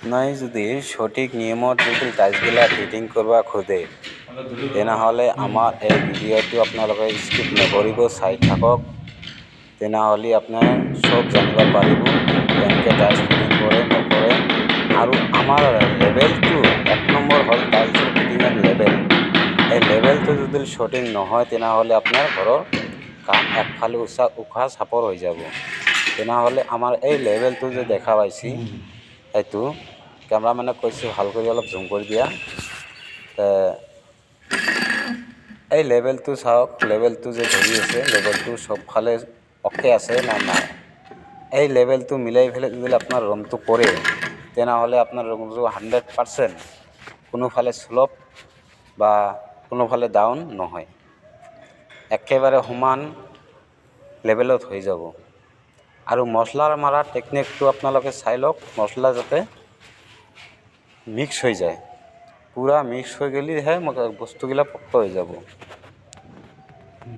নাই যদি সঠিক নিয়মত যদি টাইলছগিলা ফিটিং কৰিব খোজে তেনেহ'লে আমাৰ এই ভিডিঅ'টো আপোনালোকে স্কিপ নকৰিব, চাই থাকক। তেনেহ'লে আপোনাৰ চব জানিব পাৰিব কেনেকৈ টাইলছ ফিটিং কৰে নকৰে। আৰু আমাৰ লেভেলটো 1 নম্বৰ হ'ল টাইলছৰ ফিটিঙৰ লেভেল। এই লেভেলটো যদি সঠিক নহয় তেনেহ'লে আপোনাৰ ঘৰৰ কাম একফালে উশাহ চাপৰ হৈ যাব। তেনেহ'লে আমাৰ এই লেভেলটো যে দেখা পাইছি সেইটো কেমেৰামেনে কৈছে ভাল কৰি অলপ জুম কৰি দিয়া। এই লেভেলটো চাওক, লেভেলটো যে ধৰি আছে লেভেলটো চবফালে অ'কে আছে না নাই। এই লেভেলটো মিলাই ফেলে যদি আপোনাৰ ৰুমটো কৰে তেনেহ'লে আপোনাৰ ৰুমটো 100% কোনোফালে শ্লপ বা কোনোফালে ডাউন নহয়, একেবাৰে সমান লেভেলত হৈ যাব। আৰু মছলাৰ মাৰা টেকনিকটো আপোনালোকে চাই লওক, মছলা যাতে মিক্স হৈ যায়, পূৰা মিক্স হৈ গ'লেহে বস্তুগিলা পক্কা হৈ যাব।